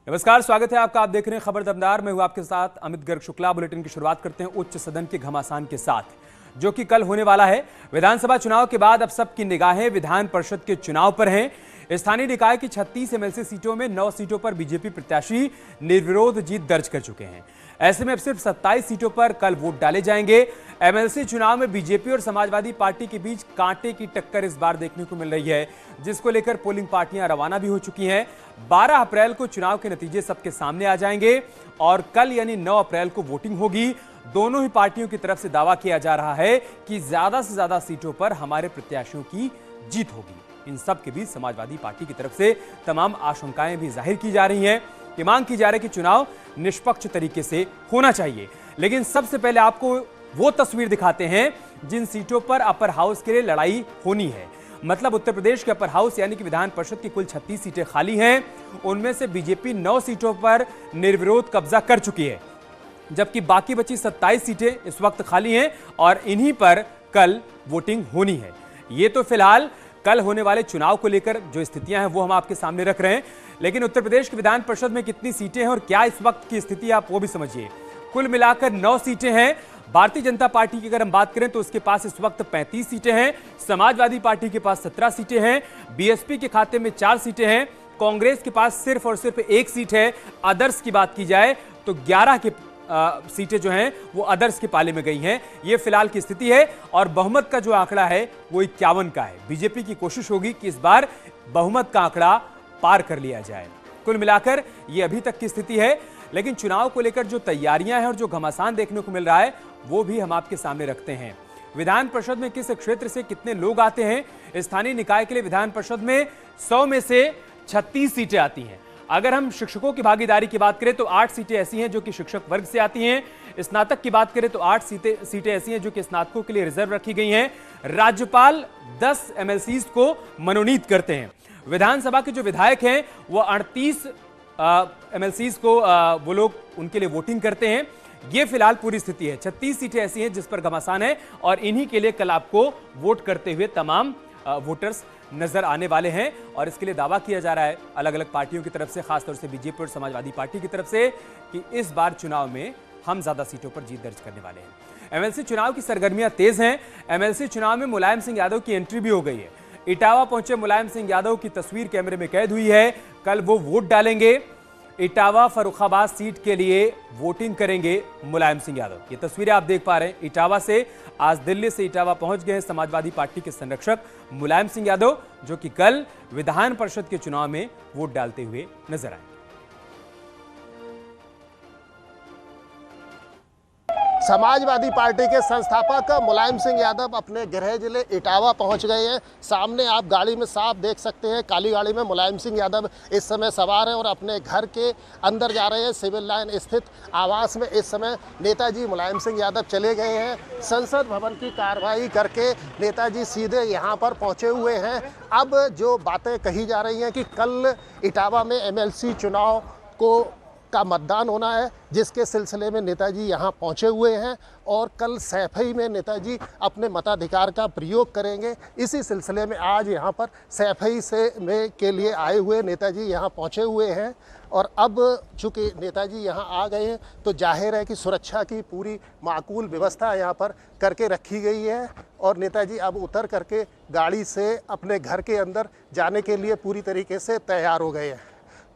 नमस्कार, स्वागत है आपका। आप देख रहे हैं खबर दमदार। मैं हूं आपके साथ अमित गर्ग शुक्ला। बुलेटिन की शुरुआत करते हैं उच्च सदन के घमासान के साथ, जो कि कल होने वाला है। विधानसभा चुनाव के बाद अब सबकी निगाहें विधान परिषद के चुनाव पर हैं। स्थानीय निकाय की 36 एमएलसी सीटों में 9 सीटों पर बीजेपी प्रत्याशी निर्विरोध जीत दर्ज कर चुके हैं। ऐसे में अब सिर्फ 27 सीटों पर कल वोट डाले जाएंगे। एमएलसी चुनाव में बीजेपी और समाजवादी पार्टी के बीच कांटे की टक्कर इस बार देखने को मिल रही है, जिसको लेकर पोलिंग पार्टियां रवाना भी हो चुकी हैं। 12 अप्रैल को चुनाव के नतीजे सबके सामने आ जाएंगे और कल यानी 9 अप्रैल को वोटिंग होगी। दोनों ही पार्टियों की तरफ से दावा किया जा रहा है कि ज्यादा से ज्यादा सीटों पर हमारे प्रत्याशियों की जीत होगी। इन सब के बीच समाजवादी पार्टी की तरफ से तमाम आशंकाएं भी जाहिर की जा रही हैं कि मांग की जा रही है कि चुनाव निष्पक्ष तरीके से होना चाहिए। लेकिन सबसे पहले आपको वो तस्वीर दिखाते हैं जिन सीटों पर अपर हाउस के लिए लड़ाई होनी है। मतलब उत्तर प्रदेश के अपर हाउस यानी कि विधान परिषद की कुल 36 सीटें खाली हैं। उनमें से बीजेपी 9 सीटों पर निर्विरोध कब्जा कर चुकी है, जबकि बाकी बची 27 सीटें इस वक्त खाली हैं और इन्हीं पर कल वोटिंग होनी है। ये तो फिलहाल कल होने वाले चुनाव को लेकर जो स्थितियां हैं वो हम आपके सामने रख रहे हैं। लेकिन उत्तर प्रदेश के विधान परिषद में कितनी सीटें हैं और क्या इस वक्त की स्थिति है, आप वो भी समझिए। कुल मिलाकर 9 सीटें हैं। भारतीय जनता पार्टी की अगर हम बात करें तो उसके पास इस वक्त 35 सीटें हैं। समाजवादी पार्टी के पास 17 सीटें हैं। बीएसपी के खाते में 4 सीटें हैं। कांग्रेस के पास सिर्फ और सिर्फ 1 सीट है। अदर्स की बात की जाए तो 11 के सीटें जो हैं वो अदर्स के पाले में गई हैं। ये फिलहाल की स्थिति है और बहुमत का जो आंकड़ा है वो 51 का है। बीजेपी की कोशिश होगी कि इस बार बहुमत का आंकड़ा पार कर लिया जाए। कुल मिलाकर ये अभी तक की स्थिति है। लेकिन चुनाव को लेकर जो तैयारियां हैं और जो घमासान देखने को मिल रहा है वो भी हम आपके सामने रखते हैं। विधान परिषद में किस क्षेत्र से कितने लोग आते हैं। स्थानीय निकाय के लिए विधान परिषद में 100 में से 36 सीटें आती हैं। अगर हम शिक्षकों की भागीदारी की बात करें तो 8 सीटें ऐसी हैं जो कि शिक्षक वर्ग से आती हैं। स्नातक की बात करें तो 8 सीटें ऐसी हैं जो कि स्नातकों के लिए रिजर्व रखी गई हैं। राज्यपाल 10 एमएलसीज को मनोनीत करते हैं। विधानसभा के जो विधायक हैं वो 38 एमएलसीज को वो लोग उनके लिए वोटिंग करते हैं। ये फिलहाल पूरी स्थिति है। 36 सीटें ऐसी हैं जिस पर घमासान है और इन्हीं के लिए कल आपको वोट करते हुए तमाम वोटर्स नजर आने वाले हैं। और इसके लिए दावा किया जा रहा है अलग अलग पार्टियों की तरफ से, खासतौर से बीजेपी और समाजवादी पार्टी की तरफ से, कि इस बार चुनाव में हम ज्यादा सीटों पर जीत दर्ज करने वाले हैं। एमएलसी चुनाव की सरगर्मियां तेज हैं। एमएलसी चुनाव में मुलायम सिंह यादव की एंट्री भी हो गई है। इटावा पहुंचे मुलायम सिंह यादव की तस्वीर कैमरे में कैद हुई है। कल वो वोट डालेंगे। इटावा फर्रुखाबाद सीट के लिए वोटिंग करेंगे मुलायम सिंह यादव। ये तस्वीरें आप देख पा रहे हैं इटावा से। आज दिल्ली से इटावा पहुंच गए हैं समाजवादी पार्टी के संरक्षक मुलायम सिंह यादव, जो कि कल विधान परिषद के चुनाव में वोट डालते हुए नजर आए। समाजवादी पार्टी के संस्थापक मुलायम सिंह यादव अपने गृह जिले इटावा पहुंच गए हैं। सामने आप गाड़ी में साफ देख सकते हैं, काली गाड़ी में मुलायम सिंह यादव इस समय सवार हैं और अपने घर के अंदर जा रहे हैं। सिविल लाइन स्थित आवास में इस समय नेताजी मुलायम सिंह यादव चले गए हैं। संसद भवन की कार्रवाई करके नेताजी सीधे यहाँ पर पहुँचे हुए हैं। अब जो बातें कही जा रही हैं कि कल इटावा में एमएलसी चुनाव का मतदान होना है, जिसके सिलसिले में नेताजी यहाँ पहुँचे हुए हैं और कल सैफई में नेताजी अपने मताधिकार का प्रयोग करेंगे। इसी सिलसिले में आज यहाँ पर सैफई के लिए आए हुए नेताजी यहाँ पहुँचे हुए हैं। और अब चूँकि नेताजी यहाँ आ गए हैं तो जाहिर है कि सुरक्षा की पूरी माकूल व्यवस्था यहाँ पर करके रखी गई है और नेताजी अब उतर करके गाड़ी से अपने घर के अंदर जाने के लिए पूरी तरीके से तैयार हो गए हैं।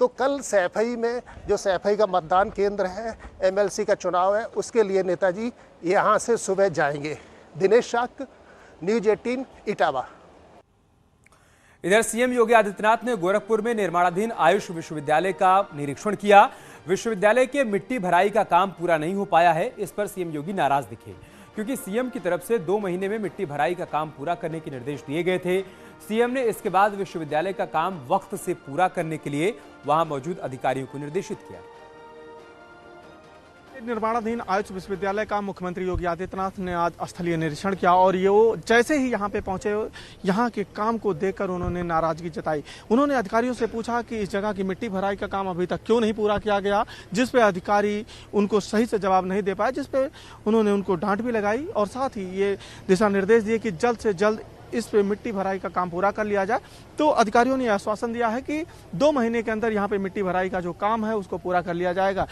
तो कल सैफई में जो सैफई का मतदान केंद्र है, एमएलसी का चुनाव है, उसके लिए नेताजी यहां से सुबह जाएंगे। दिनेश शाक, न्यूज़ 18 इटावा। इधर सीएम योगी आदित्यनाथ ने गोरखपुर में निर्माणाधीन आयुष विश्वविद्यालय का निरीक्षण किया। विश्वविद्यालय के मिट्टी भराई का काम पूरा नहीं हो पाया है। इस पर सीएम योगी नाराज दिखे, क्योंकि सीएम की तरफ से 2 महीने में मिट्टी भराई का काम पूरा करने के निर्देश दिए गए थे। सीएम ने इसके बाद विश्वविद्यालय का काम वक्त से पूरा करने के लिए वहां मौजूद अधिकारियों को निर्देशित किया। निर्माणाधीन आयुष विश्वविद्यालय का मुख्यमंत्री योगी आदित्यनाथ ने आज स्थलीय निरीक्षण किया और ये वो जैसे ही यहाँ पे पहुंचे, यहाँ के काम को देखकर उन्होंने नाराजगी जताई। उन्होंने अधिकारियों से पूछा कि इस जगह की मिट्टी भराई का काम अभी तक क्यों नहीं पूरा किया गया, जिस पे अधिकारी उनको सही से जवाब नहीं दे पाए, जिस पे उन्होंने उनको डांट भी लगाई और साथ ही ये दिशा निर्देश दिए कि जल्द से जल्द इस पे मिट्टी भराई का काम पूरा कर लिया जाए। तो अधिकारियों ने आश्वासन दिया है कि 2 महीने के अंदर यहाँ पे मिट्टी भराई का जो काम है उसको पूरा कर लिया जाएगा।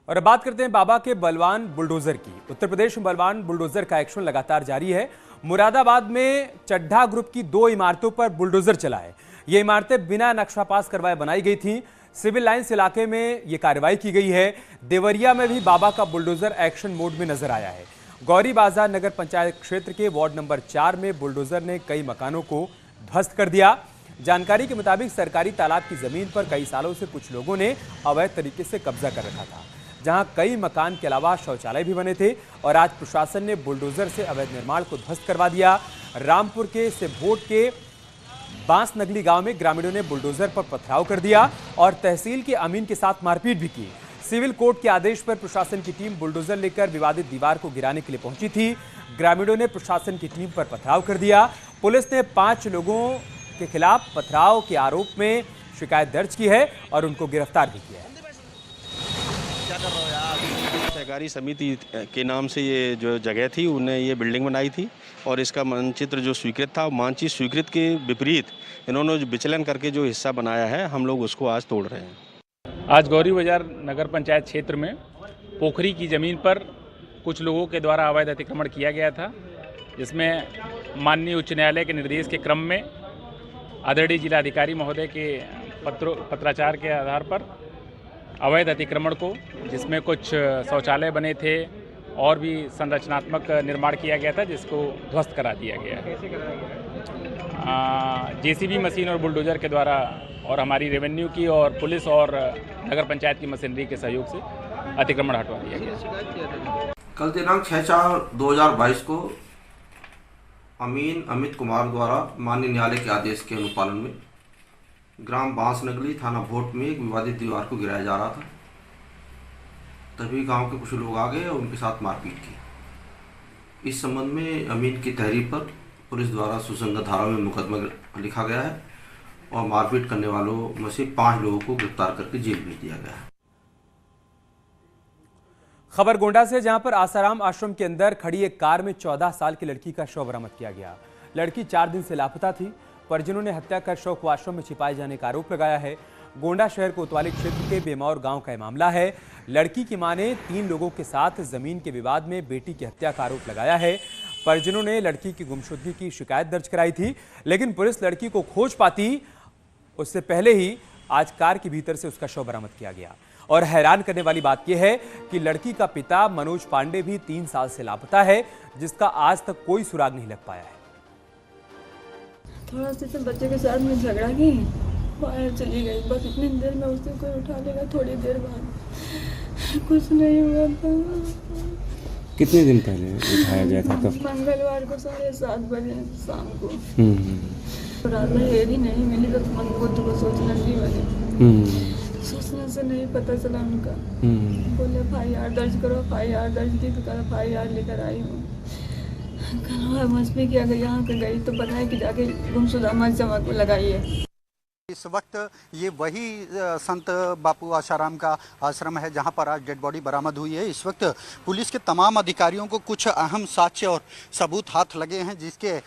और अब बात करते हैं बाबा के बलवान बुलडोजर की। उत्तर प्रदेश में बलवान बुलडोजर का एक्शन लगातार जारी है। मुरादाबाद में चड्ढा ग्रुप की 2 इमारतों पर बुलडोजर चला है। ये इमारतें बिना नक्शा पास करवाए बनाई गई थी। सिविल लाइंस इलाके में ये कार्रवाई की गई है। देवरिया में भी बाबा का बुलडोजर एक्शन मोड में नजर आया है। गौरी बाजार नगर पंचायत क्षेत्र के वार्ड नंबर 4 में बुलडोजर ने कई मकानों को ध्वस्त कर दिया। जानकारी के मुताबिक सरकारी तालाब की जमीन पर कई सालों से कुछ लोगों ने अवैध तरीके से कब्जा कर रखा था, जहां कई मकान के अलावा शौचालय भी बने थे। और आज प्रशासन ने बुलडोजर से अवैध निर्माण को ध्वस्त करवा दिया। रामपुर के सिभोट के बांस नगली गांव में ग्रामीणों ने बुलडोजर पर पथराव कर दिया और तहसील के अमीन के साथ मारपीट भी की। सिविल कोर्ट के आदेश पर प्रशासन की टीम बुलडोजर लेकर विवादित दीवार को गिराने के लिए पहुंची थी। ग्रामीणों ने प्रशासन की टीम पर पथराव कर दिया। पुलिस ने 5 लोगों के खिलाफ पथराव के आरोप में शिकायत दर्ज की है और उनको गिरफ्तार भी किया है। सहकारी समिति के नाम से ये जो जगह थी उन्हें ये बिल्डिंग बनाई थी और इसका मानचित्र जो स्वीकृत था, मानचित्र स्वीकृत के विपरीत इन्होंने जो विचलन करके जो हिस्सा बनाया है, हम लोग उसको आज तोड़ रहे हैं। आज गौरी बाजार नगर पंचायत क्षेत्र में पोखरी की ज़मीन पर कुछ लोगों के द्वारा अवैध अतिक्रमण किया गया था, जिसमें माननीय उच्च न्यायालय के निर्देश के क्रम में आदरणीय जिलाधिकारी महोदय के पत्राचार के आधार पर अवैध अतिक्रमण को, जिसमें कुछ शौचालय बने थे और भी संरचनात्मक निर्माण किया गया था, जिसको ध्वस्त करा दिया गया है। जेसीबी मशीन और बुलडोजर के द्वारा और हमारी रेवेन्यू की और पुलिस और नगर पंचायत की मशीनरी के सहयोग से अतिक्रमण हटवा दिया गया। कल दिनांक 6/4/2022 को अमीन अमित कुमार द्वारा माननीय न्यायालय के आदेश के अनुपालन में ग्राम बांस नगली थाना भोट में एक विवादित दीवार को गिराया जा रहा था। तभी गांव के कुछ लोग आ गए और उनके साथ मारपीट की। इस संबंध में अमीन की तहरीर पर पुलिस द्वारा सुसंगत धारा में मुकदमा लिखा गया है और मारपीट करने वालों में से 5 लोगों को गिरफ्तार करके जेल भेज दिया गया है। खबर गोंडा से, जहां पर आसाराम आश्रम के अंदर खड़ी एक कार में 14 साल की लड़की का शव बरामद किया गया। लड़की 4 दिन से लापता थी। परिजनों ने हत्या कर शव को आश्रम में छिपाए जाने का आरोप लगाया है। गोंडा शहर कोतवाली क्षेत्र के बेमौर गांव का मामला है। लड़की की मां ने 3 लोगों के साथ जमीन के विवाद में बेटी की हत्या का आरोप लगाया है। परिजनों ने लड़की की गुमशुदगी की शिकायत दर्ज कराई थी, लेकिन पुलिस लड़की को खोज पाती उससे पहले ही आज कार के भीतर से उसका शव बरामद किया गया। और हैरान करने वाली बात यह है कि लड़की का पिता मनोज पांडे भी 3 साल से लापता है, जिसका आज तक कोई सुराग नहीं लग पाया है। थोड़ा सा बच्चे के साथ में झगड़ा की, बाहर चली गई। बस इतनी देर में उसने कोई उठा लेगा, थोड़ी देर बाद कुछ नहीं हुआ था। कितने दिन पहले उठाया गया था? कब? मंगलवार को 7:30 बजे शाम को। रात में ये भी नहीं मिली तो मन बुद्ध को सोचना नहीं बने। सोचने से नहीं पता चला उनका। बोले FIR दर्ज करो, FIR दर्ज की तो FIR लेकर आई हूँ। मजबूरी किया गई, यहाँ पे गई तो बताया कि जाके गुमशुदा जमा को लगाई है। इस वक्त ये वही संत बापू आसाराम का आश्रम है जहां पर आज डेड बॉडी बरामद हुई है। इस वक्त पुलिस के तमाम अधिकारियों को कुछ अहम साक्ष्य और सबूत हाथ लगे हैं, जिसके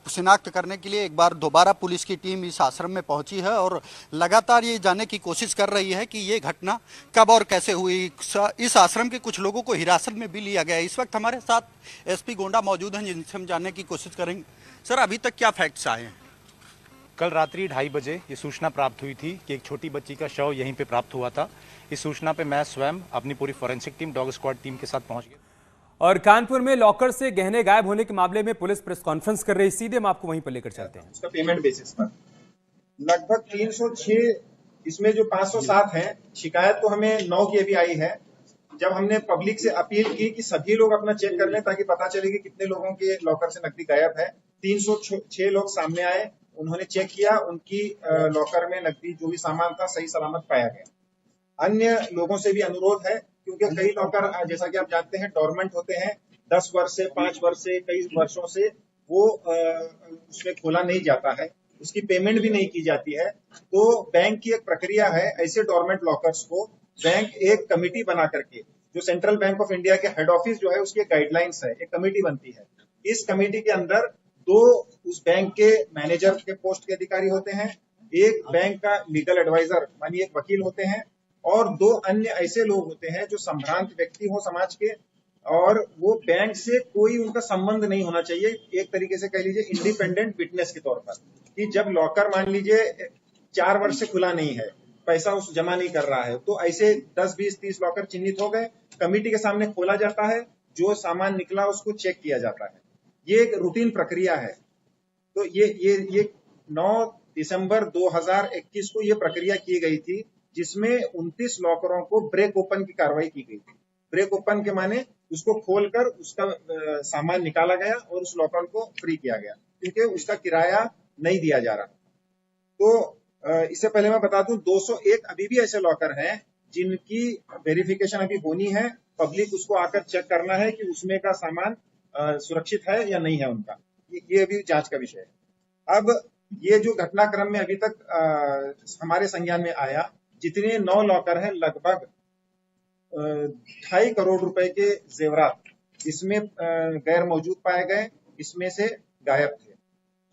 शिनाख्त करने के लिए एक बार दोबारा पुलिस की टीम इस आश्रम में पहुंची है और लगातार ये जानने की कोशिश कर रही है कि ये घटना कब और कैसे हुई। इस आश्रम के कुछ लोगों को हिरासत में भी लिया गया है। इस वक्त हमारे साथ SP गोंडा मौजूद हैं, जिनसे हम जानने की कोशिश करेंगे। सर, अभी तक क्या फैक्ट्स आए हैं? कल रात्रि 2:30 बजे ये सूचना प्राप्त हुई थी कि एक छोटी बच्ची का शव यहीं पे प्राप्त हुआ था। इस सूचना पे मैं स्वयं अपनी पूरी forensic team, dog squad team के साथ पहुंच गया। और कानपुर में लॉकर से गहने गायब होने के मामले में पुलिस प्रेस कॉन्फ्रेंस कर रही। सीधे हम आपको वहीं पर लेकर चलते हैं। उसका पेमेंट बेसिस पर लगभग 306, इसमें जो 507 है, शिकायत तो हमें 9 की अभी आई है। जब हमने पब्लिक से अपील की कि सभी लोग अपना चेक कर लें ताकि पता चले कि कितने लोगों के लॉकर से नकदी गायब है, 306 लोग सामने आए। उन्होंने चेक किया, उनकी लॉकर में नकदी जो भी सामान था सही सलामत पाया गया। अन्य लोगों से भी अनुरोध है, क्योंकि कई लॉकर जैसा कि आप जानते हैं डोरमेंट होते हैं, 10 वर्ष से, 5 वर्ष से, कई वर्षों से वो उसमें खोला नहीं जाता है। उसकी पेमेंट भी नहीं की जाती है, तो बैंक की एक प्रक्रिया है, ऐसे डोरमेंट लॉकर्स को बैंक एक कमेटी बना करके, जो सेंट्रल बैंक ऑफ इंडिया के हेड ऑफिस जो है उसकी गाइडलाइंस है, एक कमेटी बनती है। इस कमेटी के अंदर 2 उस बैंक के मैनेजर के पोस्ट के अधिकारी होते हैं, एक बैंक का लीगल एडवाइजर मानिए एक वकील होते हैं, और 2 अन्य ऐसे लोग होते हैं जो संभ्रांत व्यक्ति हो समाज के, और वो बैंक से कोई उनका संबंध नहीं होना चाहिए, एक तरीके से कह लीजिए इंडिपेंडेंट विटनेस के तौर पर, कि जब लॉकर मान लीजिए 4 वर्ष से खुला नहीं है, पैसा उस जमा नहीं कर रहा है, तो ऐसे 10, 20, 30 लॉकर चिन्हित हो गए, कमेटी के सामने खोला जाता है, जो सामान निकला उसको चेक किया जाता है। ये एक रूटीन प्रक्रिया है। तो ये 9 दिसंबर 2021 को ये प्रक्रिया की गई थी, जिसमें 29 लॉकरों को ब्रेक ओपन की कार्रवाई की गई थी। ब्रेक ओपन के माने उसको खोलकर उसका सामान निकाला गया और उस लॉकर को फ्री किया गया, क्योंकि उसका किराया नहीं दिया जा रहा। तो इससे पहले मैं बता दूं, 201 अभी भी ऐसे लॉकर हैं जिनकी वेरिफिकेशन अभी होनी है, पब्लिक उसको आकर चेक करना है कि उसमें का सामान सुरक्षित है या नहीं है उनका, ये अभी जांच का विषय है। अब ये जो घटनाक्रम में अभी तक हमारे संज्ञान में आया, जितने 9 लॉकर हैं, लगभग 2.5 करोड़ रुपए के जेवरात इसमें गैर मौजूद पाए गए, इसमें से गायब थे।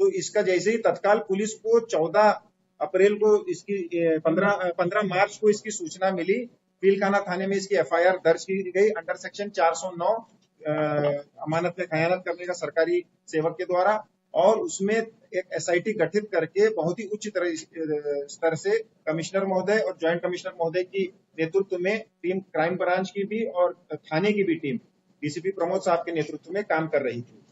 तो इसका जैसे ही तत्काल पुलिस को 14 अप्रैल को इसकी 15 मार्च को इसकी सूचना मिली, पीलखाना थाने में इसकी FIR दर्ज की गई अंडर सेक्शन 409 अमानत में खयानत करने का सरकारी सेवक के द्वारा, और उसमें एक SIT गठित करके बहुत ही उच्च स्तर से कमिश्नर महोदय और ज्वाइंट कमिश्नर महोदय की नेतृत्व में टीम, क्राइम ब्रांच की भी और थाने की भी टीम DCP प्रमोद साहब के नेतृत्व में काम कर रही थी।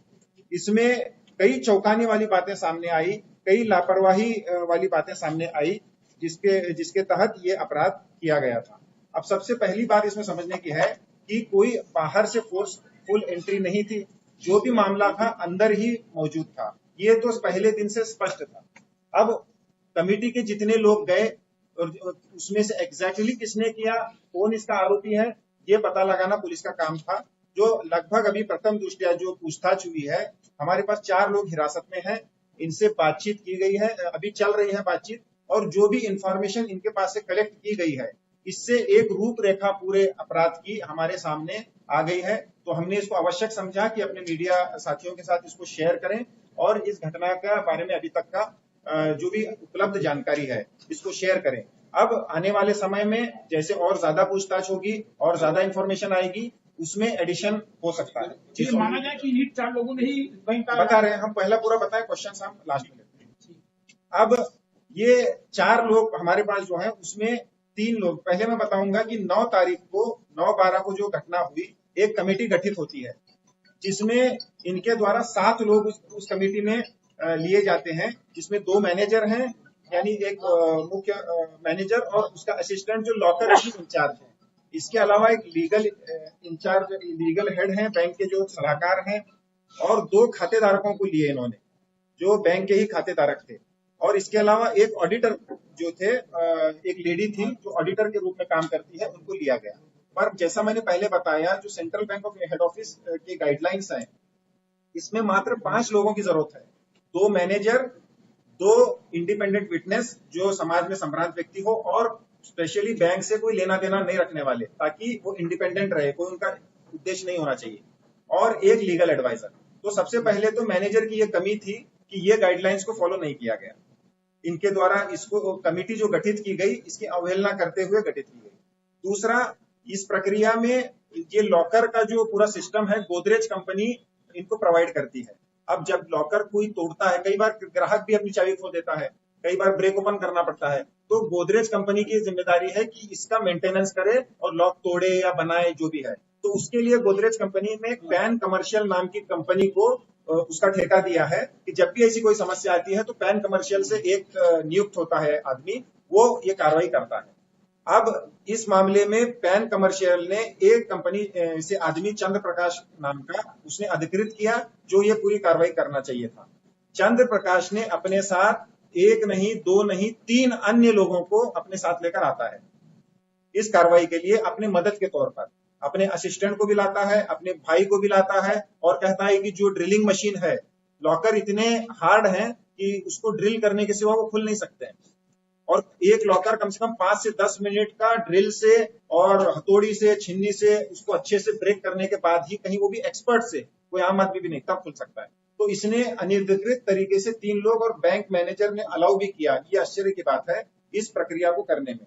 इसमें कई चौंकाने वाली बातें सामने आई, कई लापरवाही वाली बातें सामने आई, जिसके तहत ये अपराध किया गया था। अब सबसे पहली बात इसमें समझने की है कि कोई बाहर से फोर्सफुल एंट्री नहीं थी, जो भी मामला था अंदर ही मौजूद था, ये तो पहले दिन से स्पष्ट था। अब कमेटी के जितने लोग गए और उसमें से एग्जैक्टली किसने किया, कौन इसका आरोपी है, ये पता लगाना पुलिस का काम था, जो लगभग अभी प्रथम दृष्टया जो पूछताछ हुई है, हमारे पास 4 लोग हिरासत में हैं, इनसे बातचीत की गई है, अभी चल रही है बातचीत, और जो भी इंफॉर्मेशन इनके पास से कलेक्ट की गई है, इससे एक रूपरेखा पूरे अपराध की हमारे सामने आ गई है। तो हमने इसको आवश्यक समझा कि अपने मीडिया साथियों के साथ इसको शेयर करें और इस घटना के बारे में अभी तक का जो भी उपलब्ध जानकारी है इसको शेयर करें। अब आने वाले समय में जैसे और ज्यादा पूछताछ होगी और ज्यादा इंफॉर्मेशन आएगी, उसमें एडिशन हो सकता है। माना जाए कि इन 4 लोगों ने ही बता रहे हैं, हम पहला पूरा बताएं, क्वेश्चन हम लास्ट में लेते हैं। अब ये 4 लोग हमारे पास जो है, उसमें 3 लोग, पहले मैं बताऊंगा कि 9 तारीख को 9/12 को जो घटना हुई, एक कमेटी गठित होती है, जिसमें इनके द्वारा 7 लोग उस कमेटी में लिए जाते हैं, जिसमें 2 मैनेजर हैं, यानी एक मुख्य मैनेजर और उसका असिस्टेंट जो लॉकर इंचार्ज है। इसके अलावा एक लीगल इंचार्ज, लीगल हेड हैं, बैंक के जो सलाहकार हैं, और 2 खातेधारकों को लिए इन्होंने, जो बैंक के ही खातेधारक थे। और इसके अलावा एक ऑडिटर जो थे, एक लेडी थी जो ऑडिटर के रूप में काम करती है, उनको लिया गया। पर जैसा मैंने पहले बताया, जो central bank of head office की गाइडलाइंस हैं, इसमें मात्र 5 लोगों की जरूरत है, 2 मैनेजर, 2 इंडिपेंडेंट विटनेस जो समाज में संभ्रांत व्यक्ति हो, और स्पेशली बैंक से कोई लेना देना नहीं रखने वाले, ताकि वो इंडिपेंडेंट रहे, कोई उनका उद्देश्य नहीं होना चाहिए, और एक लीगल एडवाइजर। तो सबसे पहले तो मैनेजर की ये कमी थी कि ये गाइडलाइंस को फॉलो नहीं किया गया। इनके द्वारा इसको कमेटी जो गठित की गई, इसकी अवहेलना करते हुए गठित की गई। दूसरा, इस प्रक्रिया में ये लॉकर का जो पूरा सिस्टम है, गोदरेज कंपनी इनको प्रोवाइड करती है। अब जब लॉकर कोई तोड़ता है, कई बार ग्राहक भी अपनी चाबी खो देता है, कई बार ब्रेक ओपन करना पड़ता है, तो गोदरेज कंपनी की जिम्मेदारी है कि इसका मेंटेनेंस करे और लॉक तोड़े या बनाए, जो भी है। तो उसके लिए गोदरेज कंपनी ने पैन कमर्शियल नाम की कंपनी को उसका ठेका दिया है कि जब भी ऐसी कोई समस्या आती है तो पैन कमर्शियल से एक नियुक्त होता है आदमी, वो ये कार्रवाई करता है। अब इस मामले में पैन कमर्शियल ने एक कंपनी से आदमी चंद्र प्रकाश नाम का उसने अधिकृत किया, जो ये पूरी कार्रवाई करना चाहिए था। चंद्र प्रकाश ने अपने साथ 1 नहीं 2 नहीं 3 अन्य लोगों को अपने साथ लेकर आता है इस कार्रवाई के लिए, अपने मदद के तौर पर। अपने असिस्टेंट को भी लाता है, अपने भाई को भी लाता है, और कहता है कि जो ड्रिलिंग मशीन है लॉकर इतने हार्ड हैं कि उसको ड्रिल करने के सिवा वो खुल नहीं सकते हैं। और एक लॉकर कम से कम 5 से 10 मिनट का ड्रिल से और हथौड़ी से, छिन्नी से उसको अच्छे से ब्रेक करने के बाद ही, कहीं वो भी एक्सपर्ट से, कोई आम आदमी भी नहीं, तब खुल सकता है। तो इसने अनधिकृत तरीके से 3 लोग और बैंक मैनेजर ने अलाउ भी किया। ये आश्चर्य की बात है इस प्रक्रिया को करने में,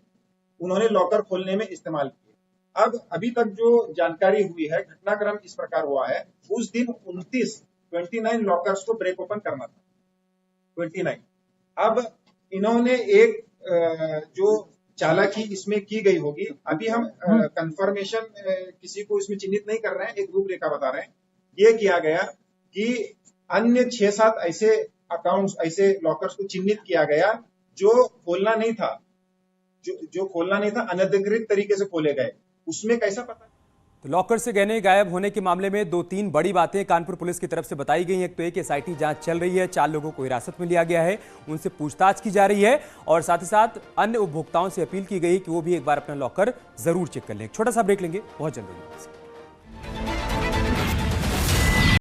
उन्होंने लॉकर खोलने में इस्तेमाल किए। अब अभी तक जो जानकारी हुई है, घटनाक्रम इस प्रकार हुआ है, उस दिन 29 लॉकर्स को ब्रेक ओपन करना था, 29। अब इन्होंने एक जो चालाकी इसमें की गई होगी, अभी हम कंफर्मेशन किसी को इसमें चिन्हित नहीं कर रहे हैं, एक रूपरेखा बता रहे हैं। ये किया गया कि अन्य 6-7 ऐसे अकाउंट्स, ऐसे लॉकर्स को चिन्हित किया गया जो खोलना नहीं था, जो खोलना नहीं था, अनधिकृत तरीके से खोले गए। उसमें कैसा पता? तो लॉकर से गहने गायब होने के मामले में 2-3 बड़ी बातें कानपुर पुलिस की तरफ से बताई गई हैं। एक तो एक एसआईटी जांच चल रही है, 4 लोगों को हिरासत में लिया गया है, उनसे पूछताछ की जा रही है और साथ ही साथ अन्य उपभोक्ताओं से अपील की गई कि वो भी एक बार अपना लॉकर जरूर चेक कर लें। छोटा सा ब्रेक लेंगे, बहुत जल्द।